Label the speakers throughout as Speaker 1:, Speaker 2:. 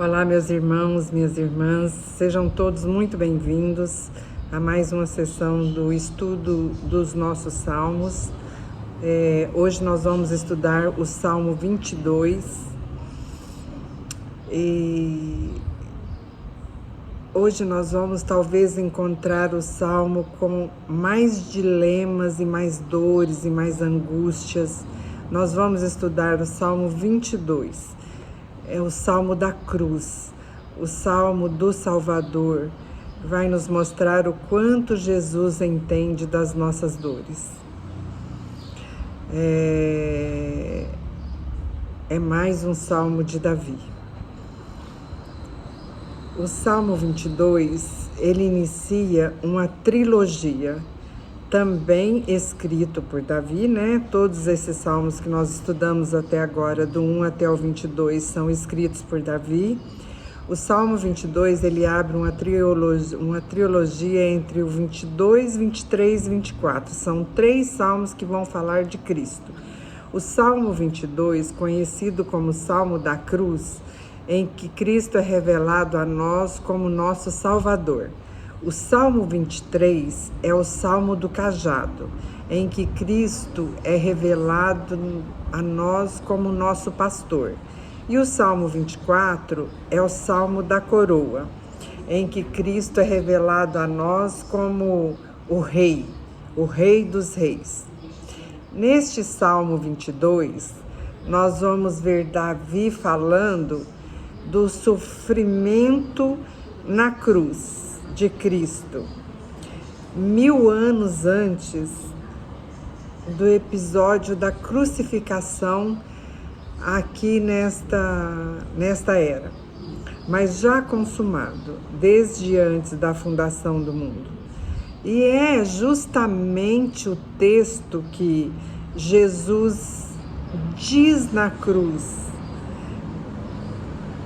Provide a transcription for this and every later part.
Speaker 1: Olá, meus irmãos, minhas irmãs, sejam todos muito bem-vindos a mais uma sessão do estudo dos nossos salmos. Hoje nós vamos estudar o Salmo 22 e hoje nós vamos talvez encontrar o Salmo com mais dilemas e mais dores e mais angústias. Nós vamos estudar o Salmo 22. É o Salmo da cruz, o Salmo do Salvador, vai nos mostrar o quanto Jesus entende das nossas dores. É mais um Salmo de Davi. O Salmo 22, ele inicia uma trilogia, também escrito por Davi, né? Todos esses salmos que nós estudamos até agora, do 1 até o 22, são escritos por Davi. O Salmo 22, ele abre uma trilogia entre o 22, 23 e 24. São 3 salmos que vão falar de Cristo. O Salmo 22, conhecido como Salmo da Cruz, em que Cristo é revelado a nós como nosso Salvador. O Salmo 23 é o Salmo do Cajado, em que Cristo é revelado a nós como nosso pastor. E o Salmo 24 é o Salmo da Coroa, em que Cristo é revelado a nós como o Rei dos Reis. Neste Salmo 22, nós vamos ver Davi falando do sofrimento na cruz de Cristo, 1000 anos antes do episódio da crucificação aqui nesta era, mas já consumado desde antes da fundação do mundo. E é justamente o texto que Jesus diz na cruz,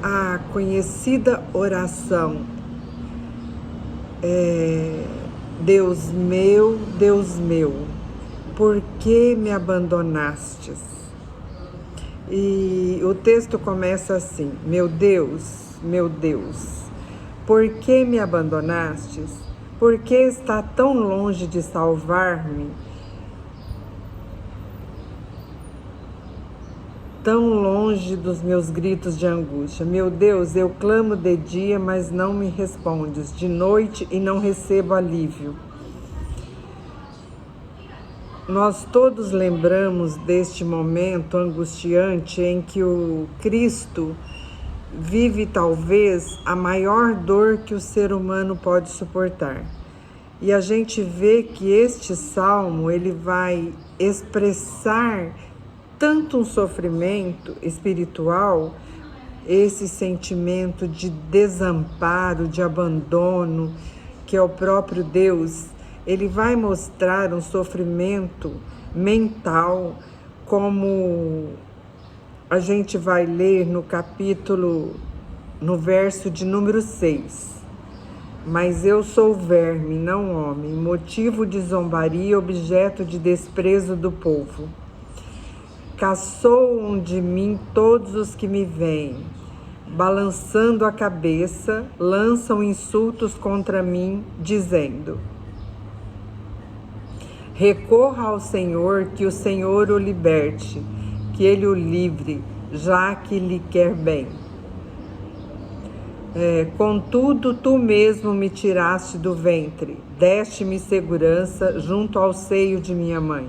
Speaker 1: a conhecida oração: Deus meu, por que me abandonastes? E o texto começa assim: meu Deus, por que me abandonastes? Por que está tão longe de salvar-me? Tão longe dos meus gritos de angústia. Meu Deus, eu clamo de dia, mas não me respondes, de noite e não recebo alívio. Nós todos lembramos deste momento angustiante em que o Cristo vive talvez a maior dor que o ser humano pode suportar. E a gente vê que este salmo, ele vai expressar tanto um sofrimento espiritual, esse sentimento de desamparo, de abandono, que é o próprio Deus. Ele vai mostrar um sofrimento mental, como a gente vai ler no verso de número 6. Mas eu sou verme, não homem, motivo de zombaria, objeto de desprezo do povo. Caçoam de mim todos os que me veem, balançando a cabeça, lançam insultos contra mim, dizendo: recorra ao Senhor, que o Senhor o liberte, que ele o livre, já que lhe quer bem. Contudo, tu mesmo me tiraste do ventre, deste-me segurança junto ao seio de minha mãe.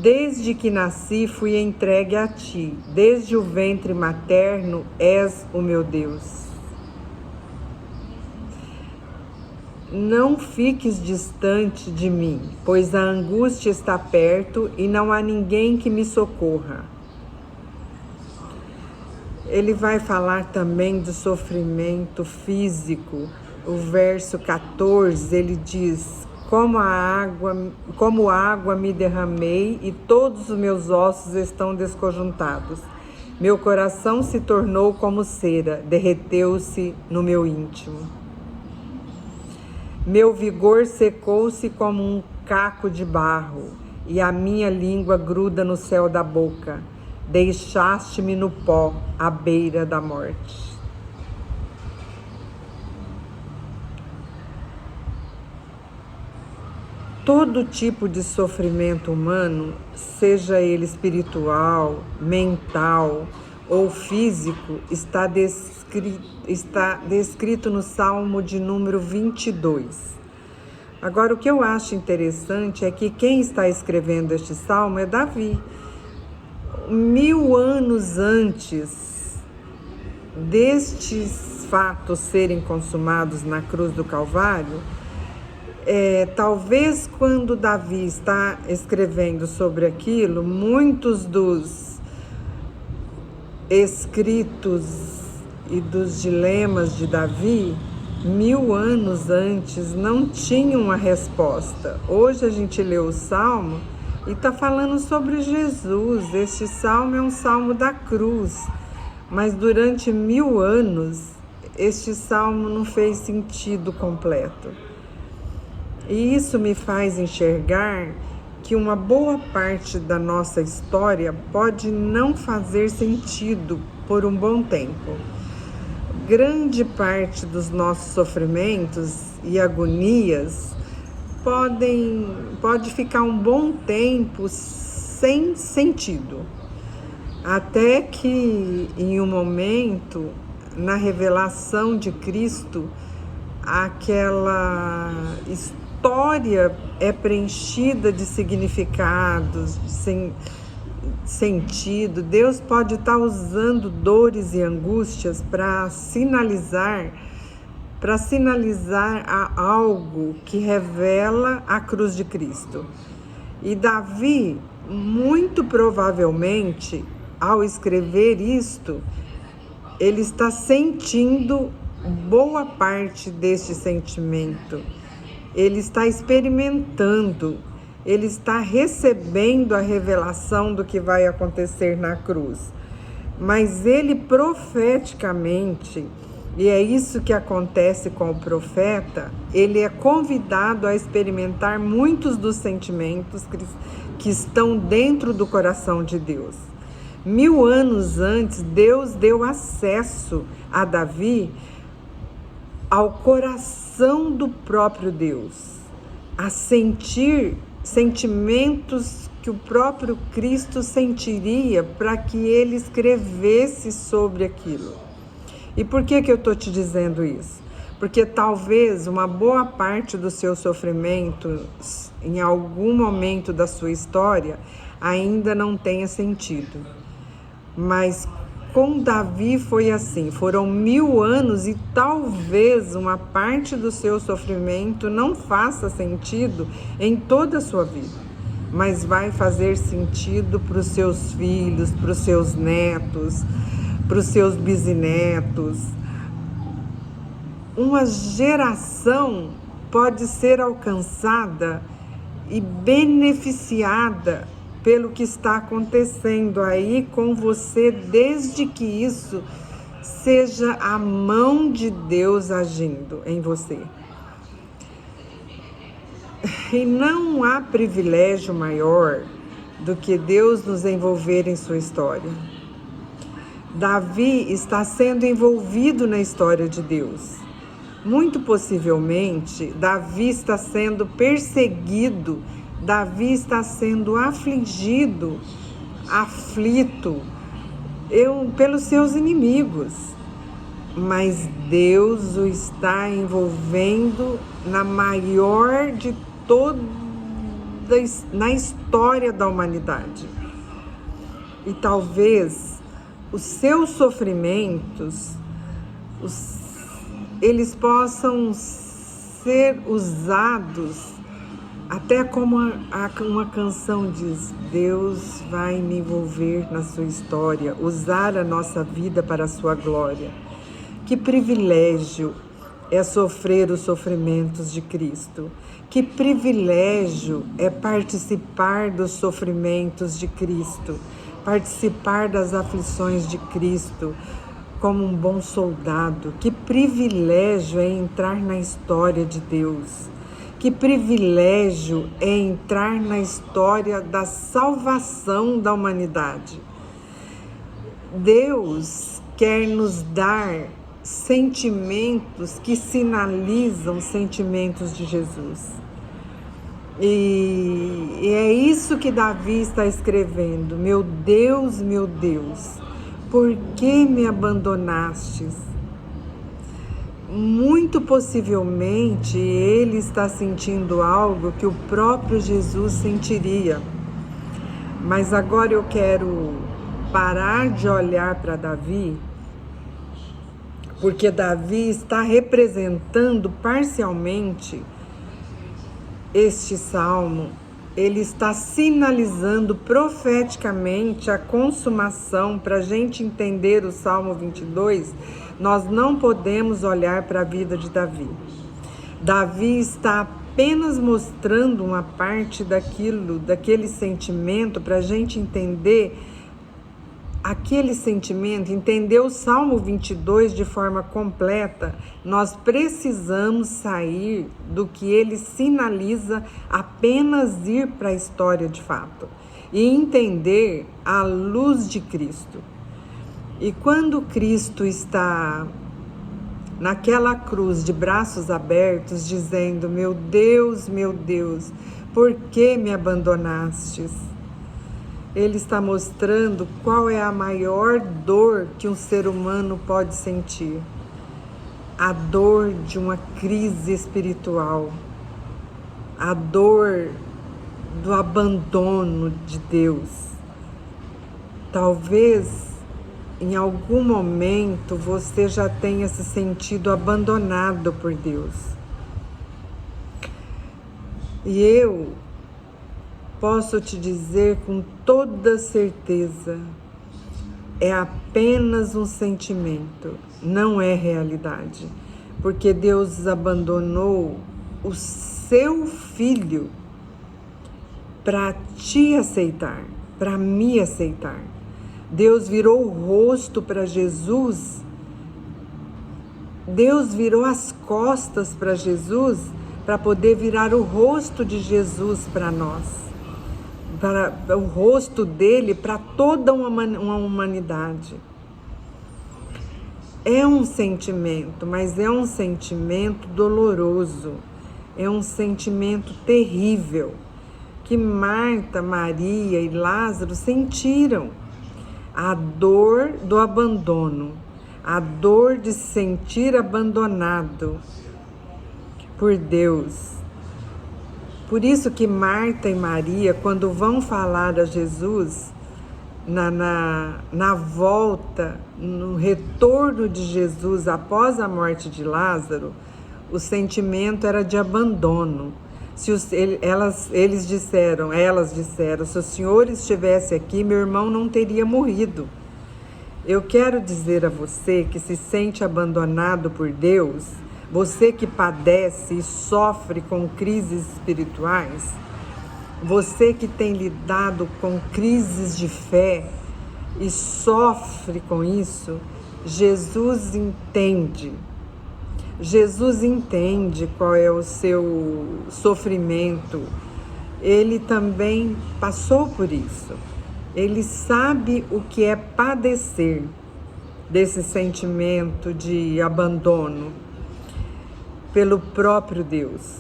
Speaker 1: Desde que nasci fui entregue a ti, desde o ventre materno és o meu Deus. Não fiques distante de mim, pois a angústia está perto e não há ninguém que me socorra. Ele vai falar também do sofrimento físico. O verso 14, ele diz: como água me derramei e todos os meus ossos estão desconjuntados. Meu coração se tornou como cera, derreteu-se no meu íntimo. Meu vigor secou-se como um caco de barro, e a minha língua gruda no céu da boca. deixaste-me no pó, à beira da morte. Todo tipo de sofrimento humano, seja ele espiritual, mental ou físico, está descrito no Salmo de número 22. Agora, o que eu acho interessante é que quem está escrevendo este salmo é Davi. 1000 anos antes destes fatos serem consumados na cruz do Calvário, talvez quando Davi está escrevendo sobre aquilo, muitos dos escritos e dos dilemas de Davi, 1000 anos antes, não tinham uma resposta. Hoje a gente lê o Salmo e está falando sobre Jesus. Este Salmo é um Salmo da cruz, mas durante 1000 anos, este Salmo não fez sentido completo. E isso me faz enxergar que uma boa parte da nossa história pode não fazer sentido por um bom tempo. Grande parte dos nossos sofrimentos e agonias pode ficar um bom tempo sem sentido. Até que em um momento, na revelação de Cristo, aquela história é preenchida de significados, de sentido. Deus pode estar usando dores e angústias para sinalizar a algo que revela a cruz de Cristo. E Davi, muito provavelmente, ao escrever isto, ele está sentindo boa parte deste sentimento. Ele está experimentando, ele está recebendo a revelação do que vai acontecer na cruz. Mas ele profeticamente, e é isso que acontece com o profeta, ele é convidado a experimentar muitos dos sentimentos que estão dentro do coração de Deus. 1000 anos antes, Deus deu acesso a Davi ao coração do próprio Deus, a sentir sentimentos que o próprio Cristo sentiria para que ele escrevesse sobre aquilo. E por que eu estou te dizendo isso? Porque talvez uma boa parte do seu sofrimento, em algum momento da sua história, ainda não tenha sentido. Mas com Davi foi assim, foram 1000 anos e talvez uma parte do seu sofrimento não faça sentido em toda a sua vida, mas vai fazer sentido para os seus filhos, para os seus netos, para os seus bisnetos. Uma geração pode ser alcançada e beneficiada pelo que está acontecendo aí com você, desde que isso seja a mão de Deus agindo em você. E não há privilégio maior do que Deus nos envolver em sua história. Davi está sendo envolvido na história de Deus. Muito possivelmente, Davi está sendo perseguido, Davi está sendo afligido, aflito pelos seus inimigos. Mas Deus o está envolvendo na maior de todas, na história da humanidade. E talvez os seus sofrimentos, eles possam ser usados até como uma canção diz: Deus vai me envolver na sua história, usar a nossa vida para a sua glória. Que privilégio é sofrer os sofrimentos de Cristo. Que privilégio é participar dos sofrimentos de Cristo, participar das aflições de Cristo como um bom soldado. Que privilégio é entrar na história de Deus. Que privilégio é entrar na história da salvação da humanidade. Deus quer nos dar sentimentos que sinalizam sentimentos de Jesus. E é isso que Davi está escrevendo. Meu Deus, por que me abandonastes? Muito possivelmente ele está sentindo algo que o próprio Jesus sentiria. Mas agora eu quero parar de olhar para Davi, porque Davi está representando parcialmente este salmo. Ele está sinalizando profeticamente a consumação. Para a gente entender o Salmo 22, nós não podemos olhar para a vida de Davi. Davi está apenas mostrando uma parte daquele sentimento, para a gente entender aquele sentimento, entender o Salmo 22 de forma completa. Nós precisamos sair do que ele sinaliza, apenas ir para a história de fato e entender a luz de Cristo. E quando Cristo está naquela cruz de braços abertos, dizendo: meu Deus, por que me abandonastes? Ele está mostrando qual é a maior dor que um ser humano pode sentir. A dor de uma crise espiritual. A dor do abandono de Deus. Talvez em algum momento você já tenha se sentido abandonado por Deus. E eu posso te dizer com toda certeza, é apenas um sentimento, não é realidade. Porque Deus abandonou o seu Filho para te aceitar, para me aceitar. Deus virou o rosto para Jesus, Deus virou as costas para Jesus, para poder virar o rosto de Jesus para nós. Para o rosto dele para toda uma humanidade. É um sentimento, mas é um sentimento doloroso, é um sentimento terrível, que Marta, Maria e Lázaro sentiram. A dor do abandono, a dor de se sentir abandonado por Deus. Por isso que Marta e Maria, quando vão falar a Jesus, na volta, no retorno de Jesus após a morte de Lázaro, o sentimento era de abandono. Elas disseram, se o Senhor estivesse aqui, meu irmão não teria morrido. Eu quero dizer a você que se sente abandonado por Deus, você que padece e sofre com crises espirituais, você que tem lidado com crises de fé e sofre com isso, Jesus entende. Jesus entende qual é o seu sofrimento. Ele também passou por isso. Ele sabe o que é padecer desse sentimento de abandono pelo próprio Deus.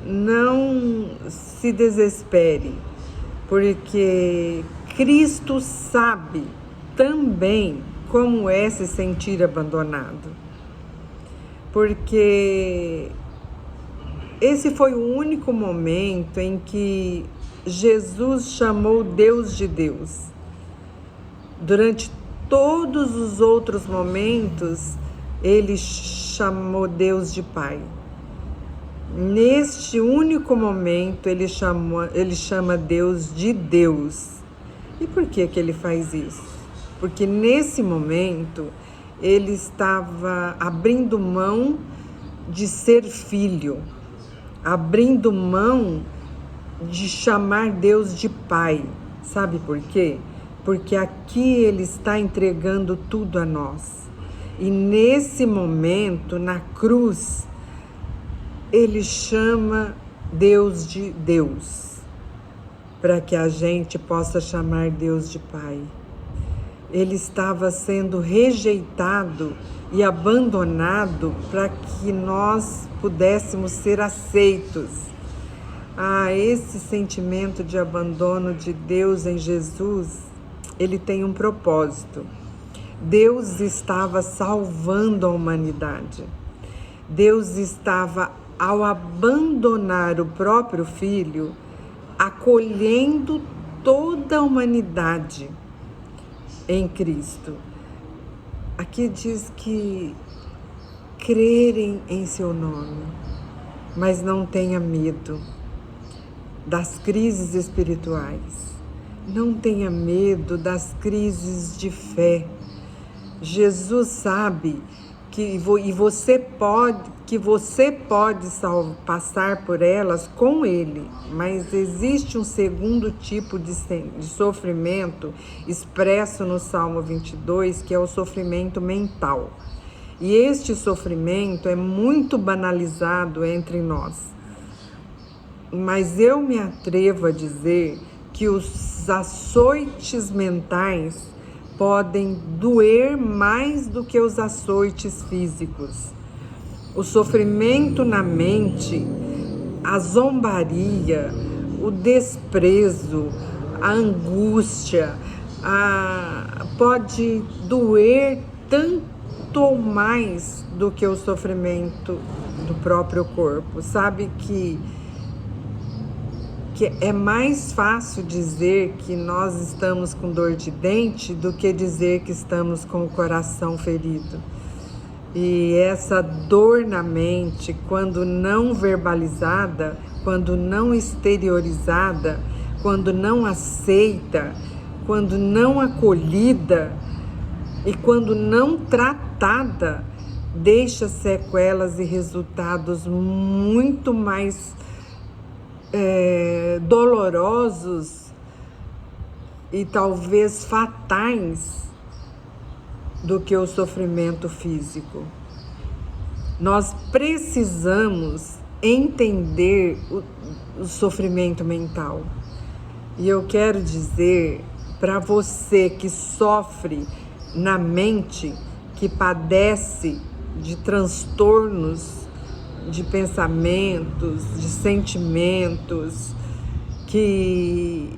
Speaker 1: Não se desespere, porque Cristo sabe também como é se sentir abandonado. Porque esse foi o único momento em que Jesus chamou Deus de Deus. Durante todos os outros momentos, ele chamou Deus de Pai. Neste único momento, ele chama Deus de Deus. E por que ele faz isso? Porque nesse momento, ele estava abrindo mão de ser filho, abrindo mão de chamar Deus de Pai. Sabe por quê? Porque aqui ele está entregando tudo a nós. E nesse momento, na cruz, ele chama Deus de Deus, para que a gente possa chamar Deus de Pai. Ele estava sendo rejeitado e abandonado para que nós pudéssemos ser aceitos. Esse sentimento de abandono de Deus em Jesus, ele tem um propósito. Deus estava salvando a humanidade. Deus estava, ao abandonar o próprio Filho, acolhendo toda a humanidade em Cristo. Aqui diz que crerem em seu nome, mas não tenha medo das crises espirituais. Não tenha medo das crises de fé. Jesus sabe que você pode passar por elas com Ele, mas existe um segundo tipo de sofrimento expresso no Salmo 22, que é o sofrimento mental. E este sofrimento é muito banalizado entre nós. Mas eu me atrevo a dizer que os açoites mentais podem doer mais do que os açoites físicos. O sofrimento na mente, a zombaria, o desprezo, a angústia, pode doer tanto ou mais do que o sofrimento do próprio corpo. Sabe que é mais fácil dizer que nós estamos com dor de dente do que dizer que estamos com o coração ferido. E essa dor na mente, quando não verbalizada, quando não exteriorizada, quando não aceita, quando não acolhida e quando não tratada, deixa sequelas e resultados muito mais dolorosos e talvez fatais do que o sofrimento físico. Nós precisamos entender o sofrimento mental. E eu quero dizer para você que sofre na mente, que padece de transtornos de pensamentos, de sentimentos que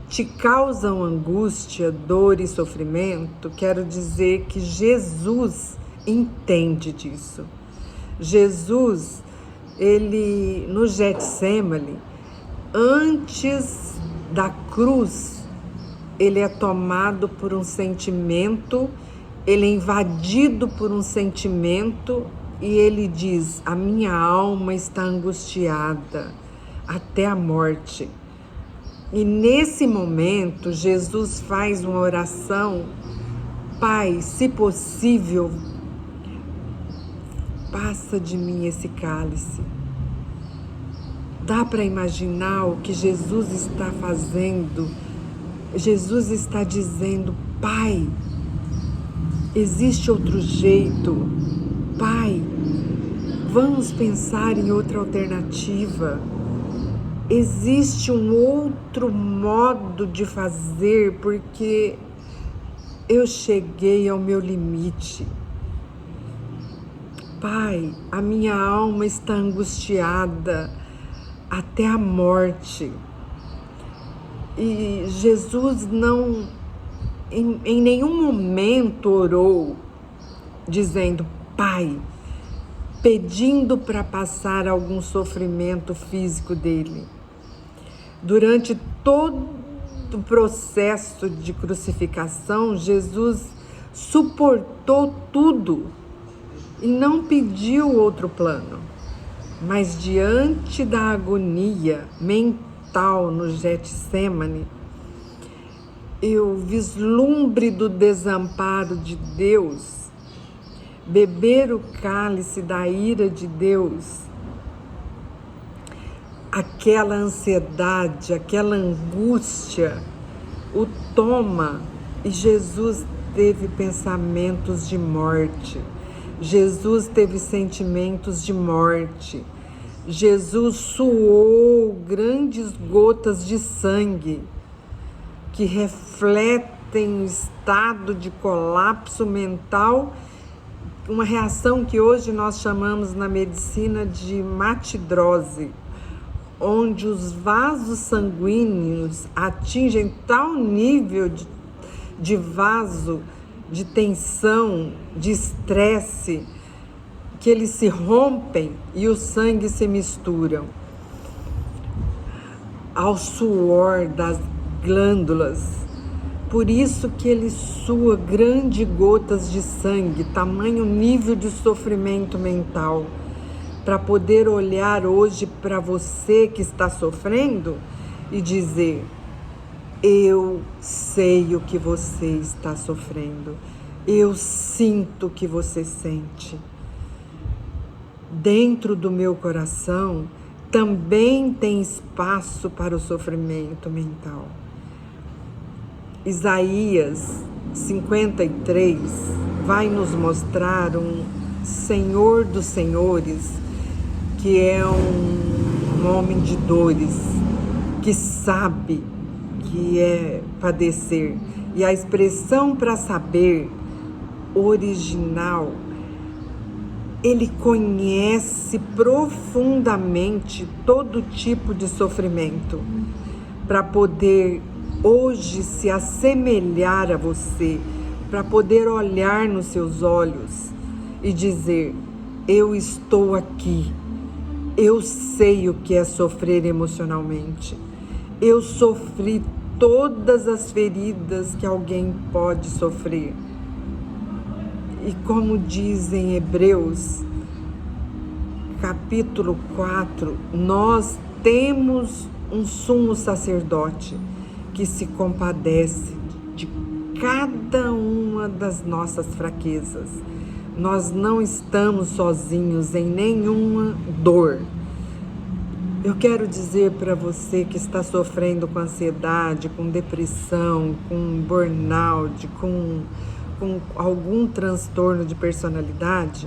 Speaker 1: te causam angústia, dor e sofrimento, quero dizer que Jesus entende disso. Jesus, ele no Getsemane, antes da cruz, ele é tomado por um sentimento, ele é invadido por um sentimento. E ele diz: a minha alma está angustiada até a morte. E nesse momento, Jesus faz uma oração: Pai, se possível, passa de mim esse cálice. Dá para imaginar o que Jesus está fazendo? Jesus está dizendo: Pai, existe outro jeito. Pai, vamos pensar em outra alternativa. Existe um outro modo de fazer, porque eu cheguei ao meu limite. Pai, a minha alma está angustiada até a morte. E Jesus não, em nenhum momento orou dizendo: Pai, pedindo para passar algum sofrimento físico dele. Durante todo o processo de crucificação, Jesus suportou tudo e não pediu outro plano. Mas diante da agonia mental no Getsemane, e o vislumbre do desamparo de Deus, beber o cálice da ira de Deus, aquela ansiedade, aquela angústia o toma, e Jesus teve pensamentos de morte, Jesus teve sentimentos de morte, Jesus suou grandes gotas de sangue que refletem tem um estado de colapso mental, uma reação que hoje nós chamamos na medicina de matidrose, onde os vasos sanguíneos atingem tal nível de vaso, de tensão, de estresse, que eles se rompem e o sangue se misturam ao suor das glândulas. Por isso que ele sua grandes gotas de sangue, tamanho nível de sofrimento mental, para poder olhar hoje para você que está sofrendo e dizer: eu sei o que você está sofrendo, eu sinto o que você sente. Dentro do meu coração também tem espaço para o sofrimento mental. Isaías 53 vai nos mostrar um Senhor dos Senhores, que é um homem de dores, que sabe que é padecer. E a expressão para saber original, ele conhece profundamente todo tipo de sofrimento, para poder hoje se assemelhar a você, para poder olhar nos seus olhos e dizer: eu estou aqui, eu sei o que é sofrer emocionalmente, eu sofri todas as feridas que alguém pode sofrer. E como diz em Hebreus, capítulo 4, nós temos um sumo sacerdote que se compadece de cada uma das nossas fraquezas. Nós não estamos sozinhos em nenhuma dor. Eu quero dizer para você que está sofrendo com ansiedade, com depressão, com burnout, com algum transtorno de personalidade,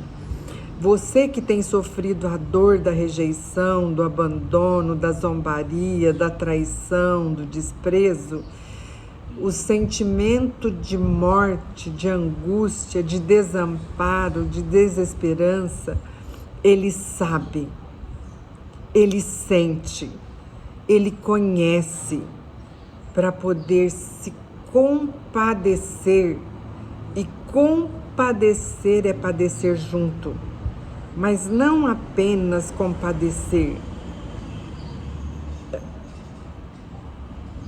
Speaker 1: você que tem sofrido a dor da rejeição, do abandono, da zombaria, da traição, do desprezo, o sentimento de morte, de angústia, de desamparo, de desesperança, ele sabe, ele sente, ele conhece, para poder se compadecer. E compadecer é padecer junto, mas não apenas compadecer,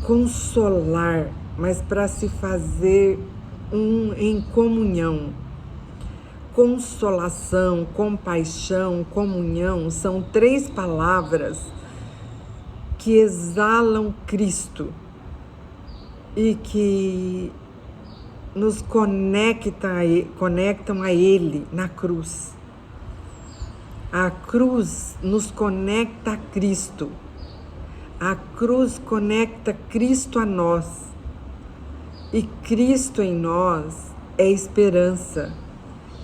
Speaker 1: consolar, mas para se fazer em comunhão. Consolação, compaixão, comunhão são 3 palavras que exalam Cristo e que nos conectam a Ele na cruz. A cruz nos conecta a Cristo. A cruz conecta Cristo a nós. E Cristo em nós é esperança.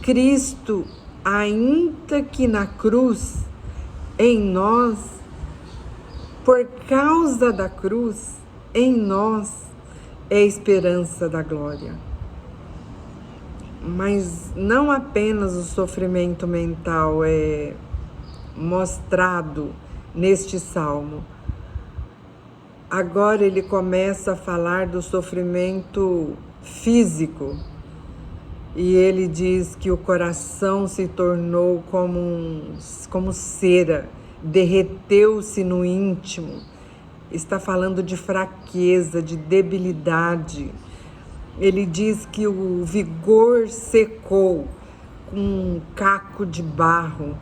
Speaker 1: Cristo, ainda que na cruz, em nós, por causa da cruz, em nós, é esperança da glória. Mas não apenas o sofrimento mental é mostrado neste salmo. Agora ele começa a falar do sofrimento físico. E ele diz que o coração se tornou como cera, derreteu-se no íntimo. Está falando de fraqueza, de debilidade. Ele diz que o vigor secou com um caco de barro.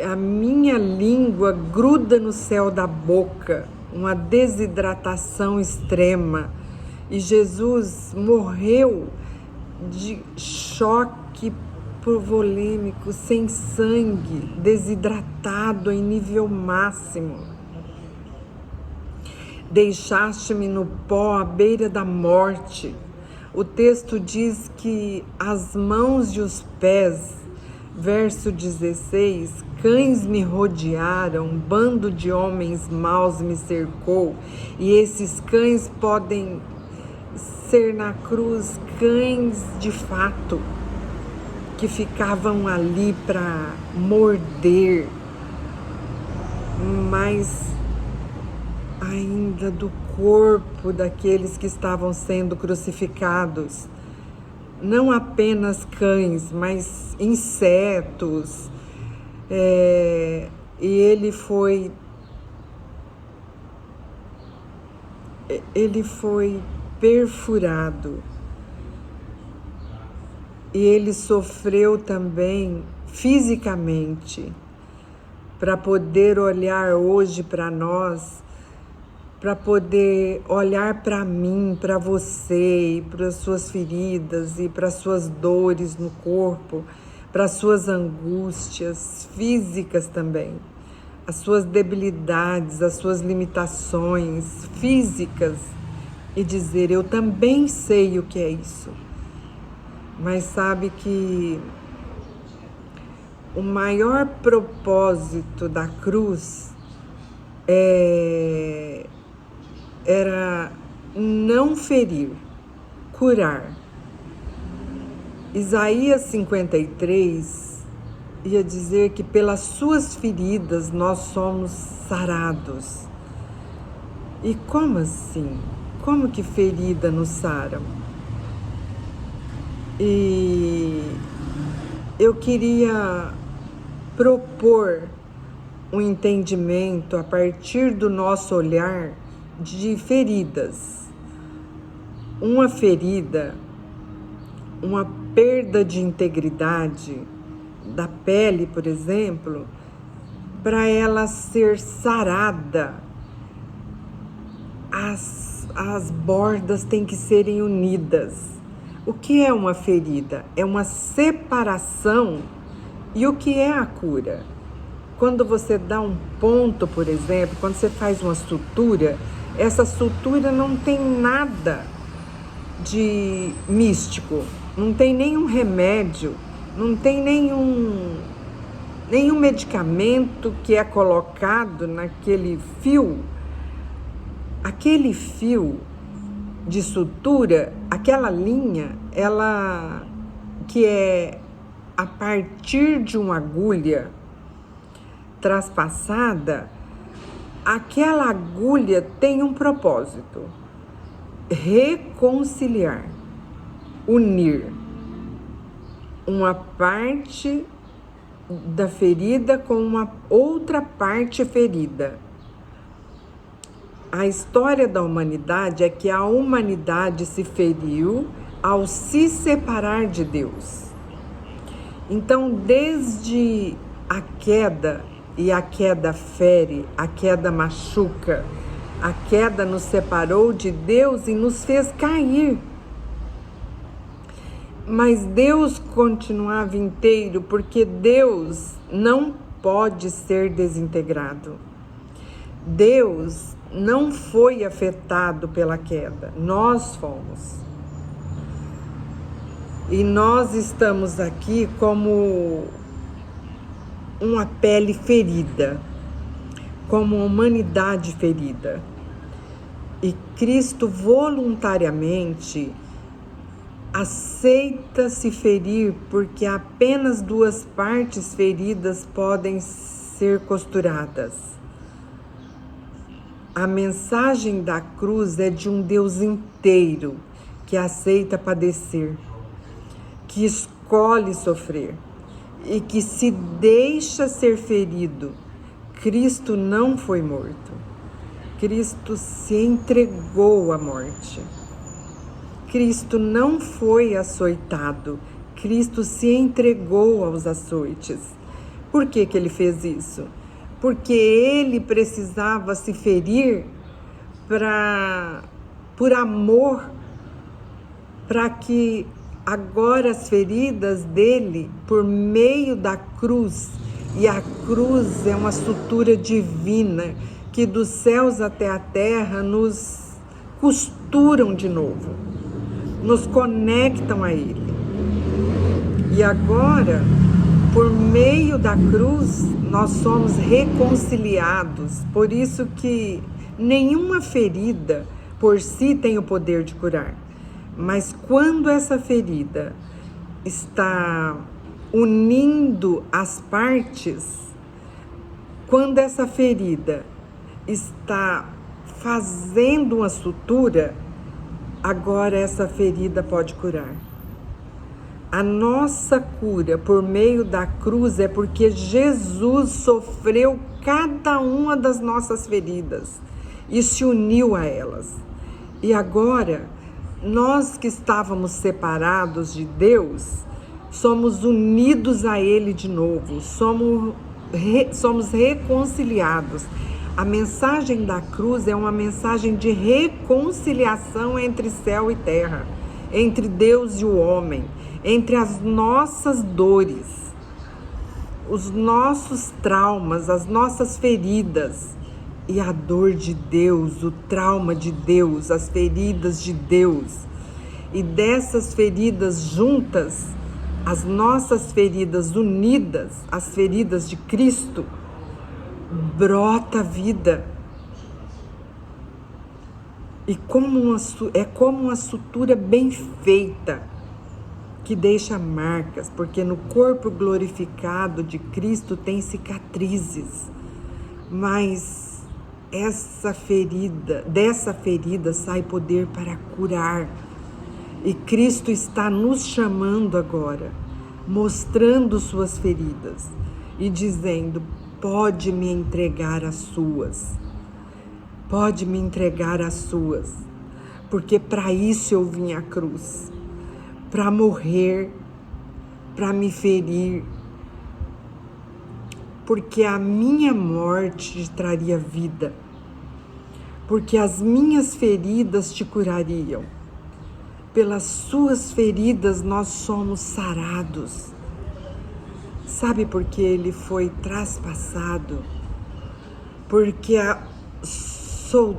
Speaker 1: A minha língua gruda no céu da boca, uma desidratação extrema. E Jesus morreu de choque volêmico, sem sangue, desidratado em nível máximo. Deixaste-me no pó à beira da morte. O texto diz que as mãos e os pés, verso 16, cães me rodearam, um bando de homens maus me cercou, e esses cães podem ser na cruz cães de fato, que ficavam ali para morder, mas ainda do corpo daqueles que estavam sendo crucificados. Não apenas cães, mas insetos. E ele foi perfurado. E ele sofreu também fisicamente, para poder olhar hoje para nós, para poder olhar para mim, para você, e para as suas feridas e para as suas dores no corpo, para as suas angústias físicas também, as suas debilidades, as suas limitações físicas, e dizer: eu também sei o que é isso. Mas sabe que o maior propósito da cruz era não ferir, curar. Isaías 53 ia dizer que pelas suas feridas nós somos sarados. E como assim? Como que ferida nos saram? E eu queria propor um entendimento a partir do nosso olhar de feridas. Uma ferida, uma perda de integridade da pele, por exemplo, para ela ser sarada, as bordas têm que serem unidas. O que é uma ferida? É uma separação. E o que é a cura? Quando você dá um ponto, por exemplo, quando você faz uma sutura, essa sutura não tem nada de místico, não tem nenhum remédio, não tem nenhum medicamento que é colocado naquele fio. Aquele fio de sutura, aquela linha, ela que é a partir de uma agulha traspassada, aquela agulha tem um propósito: reconciliar, unir uma parte da ferida com uma outra parte ferida. A história da humanidade é que a humanidade se feriu ao se separar de Deus. Então, desde a queda, e a queda fere, a queda machuca, a queda nos separou de Deus e nos fez cair. Mas Deus continuava inteiro, porque Deus não pode ser desintegrado. Deus não foi afetado pela queda, nós fomos. E nós estamos aqui como uma pele ferida, como uma humanidade ferida. E Cristo voluntariamente aceita se ferir, porque apenas duas partes feridas podem ser costuradas. A mensagem da cruz é de um Deus inteiro que aceita padecer, que escolhe sofrer e que se deixa ser ferido. Cristo não foi morto. Cristo se entregou à morte. Cristo não foi açoitado. Cristo se entregou aos açoites. Por que que ele fez isso? Porque ele precisava se ferir por amor, para que agora as feridas dele, por meio da cruz, e a cruz é uma sutura divina, que dos céus até a terra nos costuram de novo, nos conectam a ele. E agora, por meio da cruz, nós somos reconciliados. Por isso que nenhuma ferida por si tem o poder de curar. Mas quando essa ferida está unindo as partes, quando essa ferida está fazendo uma sutura, agora essa ferida pode curar. A nossa cura por meio da cruz é porque Jesus sofreu cada uma das nossas feridas e se uniu a elas. E agora, nós que estávamos separados de Deus, somos unidos a Ele de novo, somos reconciliados. A mensagem da cruz é uma mensagem de reconciliação entre céu e terra, entre Deus e o homem, entre as nossas dores, os nossos traumas, as nossas feridas e a dor de Deus, o trauma de Deus, as feridas de Deus. E dessas feridas juntas, as nossas feridas unidas, as feridas de Cristo, brota vida. E é como uma sutura bem feita, que deixa marcas, porque no corpo glorificado de Cristo tem cicatrizes, mas dessa ferida sai poder para curar. E Cristo está nos chamando agora, mostrando suas feridas e dizendo: pode me entregar as suas, pode me entregar as suas, porque para isso eu vim à cruz, para morrer, para me ferir, porque a minha morte te traria vida, porque as minhas feridas te curariam. Pelas suas feridas nós somos sarados. Sabe por que ele foi traspassado? Porque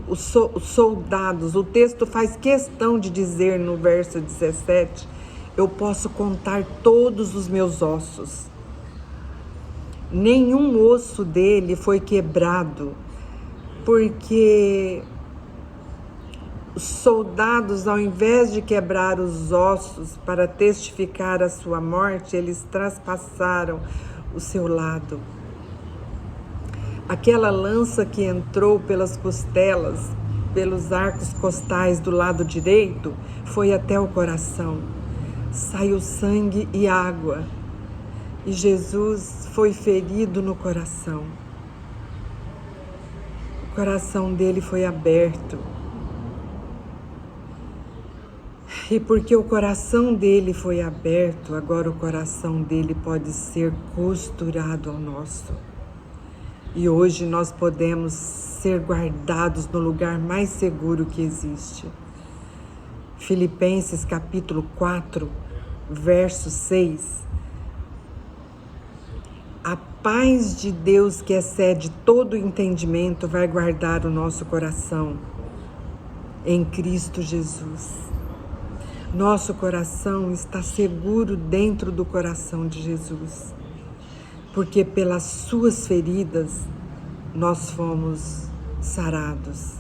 Speaker 1: os soldados, o texto faz questão de dizer no verso 17, eu posso contar todos os meus ossos. Nenhum osso dele foi quebrado, porque os soldados, ao invés de quebrar os ossos para testificar a sua morte, eles traspassaram o seu lado. Aquela lança que entrou pelas costelas, pelos arcos costais do lado direito, foi até o coração. Saiu sangue e água. E Jesus foi ferido no coração. O coração dele foi aberto. E porque o coração dele foi aberto, agora o coração dele pode ser costurado ao nosso. E hoje nós podemos ser guardados no lugar mais seguro que existe. Filipenses capítulo 4, verso 6. A paz de Deus que excede todo entendimento vai guardar o nosso coração em Cristo Jesus. Nosso coração está seguro dentro do coração de Jesus, porque pelas suas feridas nós fomos sarados.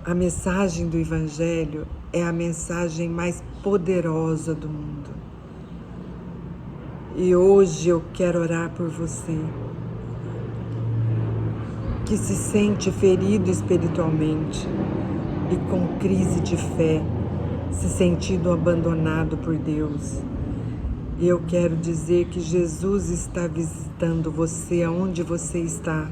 Speaker 1: A mensagem do Evangelho é a mensagem mais poderosa do mundo. E hoje eu quero orar por você, que se sente ferido espiritualmente e com crise de fé, se sentindo abandonado por Deus. E eu quero dizer que Jesus está visitando você aonde você está.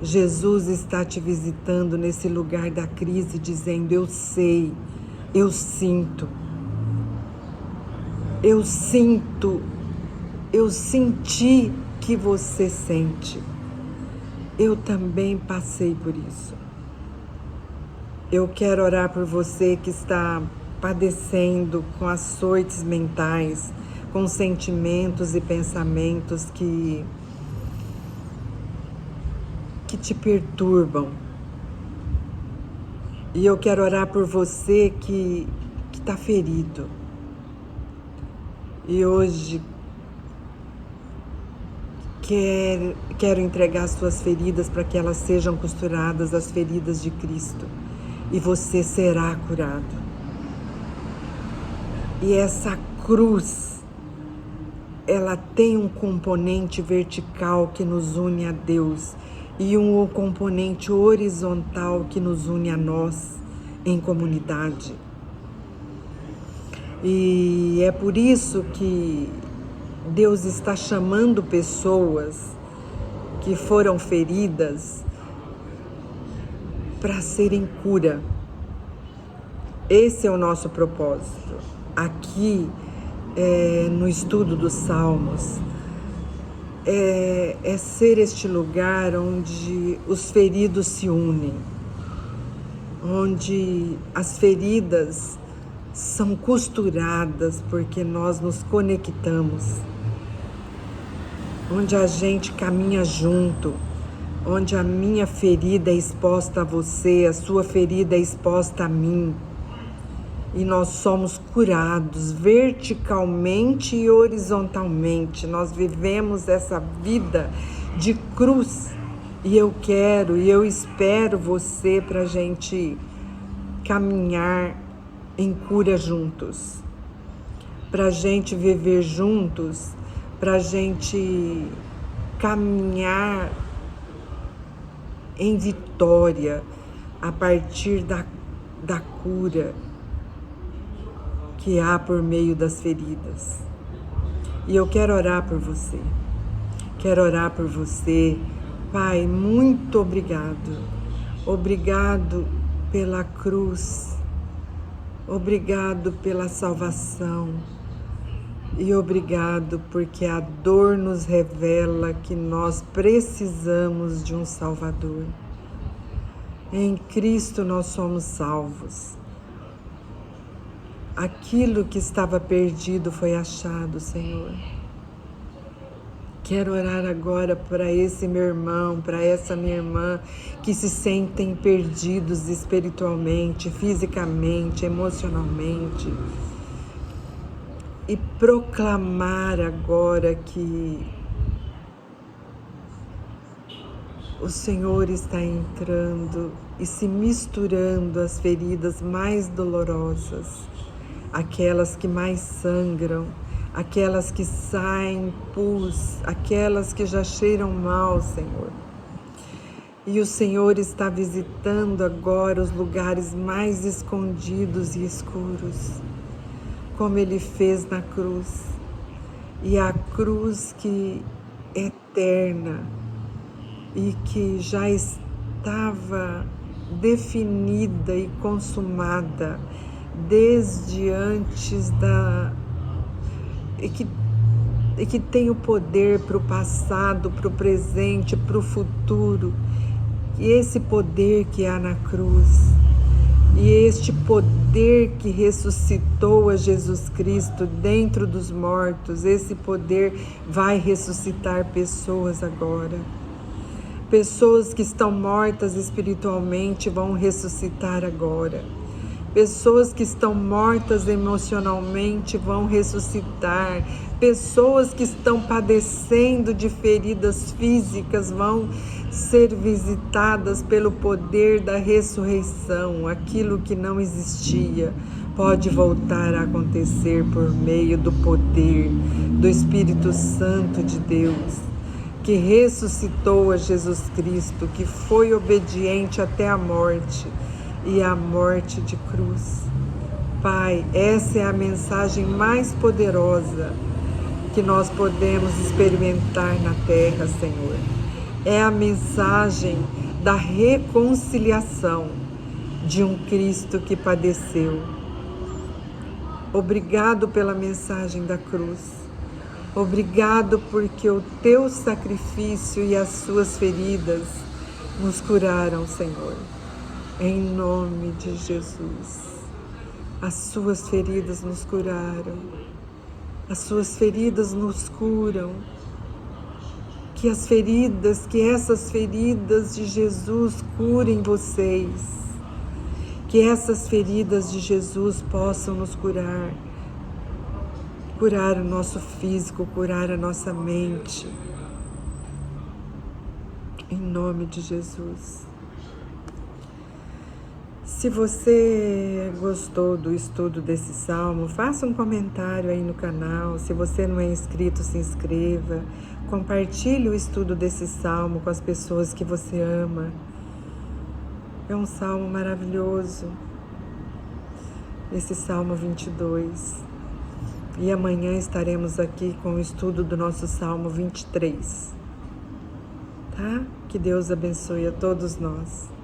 Speaker 1: Jesus está te visitando nesse lugar da crise, dizendo: eu sei, eu sinto, eu senti que você sente. Eu também passei por isso. Eu quero orar por você que está padecendo com açoites mentais, com sentimentos e pensamentos que te perturbam. E eu quero orar por você que está ferido. E hoje quero entregar as suas feridas para que elas sejam costuradas às feridas de Cristo. e você será curado. E essa cruz, ela tem um componente vertical que nos une a Deus e um componente horizontal que nos une a nós em comunidade. E é por isso que Deus está chamando pessoas que foram feridas para serem cura. Esse é o nosso propósito. Aqui, no estudo dos Salmos, é ser este lugar onde os feridos se unem, onde as feridas são costuradas porque nós nos conectamos, onde a gente caminha junto, onde a minha ferida é exposta a você, a sua ferida é exposta a mim. E nós somos curados verticalmente e horizontalmente. Nós vivemos essa vida de cruz. E eu quero e eu espero você para a gente caminhar em cura juntos. Para a gente viver juntos, para a gente caminhar em vitória a partir da cura que há por meio das feridas. E eu quero orar por você. Quero orar por você. Pai, muito obrigado. Obrigado pela cruz. Obrigado pela salvação. E obrigado porque a dor nos revela que nós precisamos de um Salvador. Em Cristo nós somos salvos. Aquilo que estava perdido foi achado, Senhor. Quero orar agora para esse meu irmão, para essa minha irmã, que se sentem perdidos espiritualmente, fisicamente, emocionalmente. E proclamar agora que o Senhor está entrando e se misturando às feridas mais dolorosas, aquelas que mais sangram, aquelas que saem pus, aquelas que já cheiram mal, Senhor. E o Senhor está visitando agora os lugares mais escondidos e escuros, como Ele fez na cruz. E a cruz que é eterna e que já estava definida e consumada desde antes e que tem o poder para o passado, para o presente, para o futuro. E esse poder que há na cruz, e este poder que ressuscitou a Jesus Cristo dentro dos mortos, esse poder vai ressuscitar pessoas agora. Pessoas que estão mortas espiritualmente vão ressuscitar agora. Pessoas que estão mortas emocionalmente vão ressuscitar. Pessoas que estão padecendo de feridas físicas vão ser visitadas pelo poder da ressurreição. Aquilo que não existia pode voltar a acontecer por meio do poder do Espírito Santo de Deus, que ressuscitou a Jesus Cristo, que foi obediente até a morte. E a morte de cruz. Pai, essa é a mensagem mais poderosa que nós podemos experimentar na terra, Senhor. É a mensagem da reconciliação de um Cristo que padeceu. Obrigado pela mensagem da cruz. Obrigado porque o teu sacrifício e as suas feridas nos curaram, Senhor. Em nome de Jesus, as suas feridas nos curaram, as suas feridas nos curam, que essas feridas de Jesus curem vocês, que essas feridas de Jesus possam nos curar o nosso físico, curar a nossa mente, em nome de Jesus. Se você gostou do estudo desse salmo, faça um comentário aí no canal. Se você não é inscrito, se inscreva. Compartilhe o estudo desse salmo com as pessoas que você ama. É um salmo maravilhoso, esse Salmo 22. E amanhã estaremos aqui com o estudo do nosso Salmo 23. Tá? Que Deus abençoe a todos nós.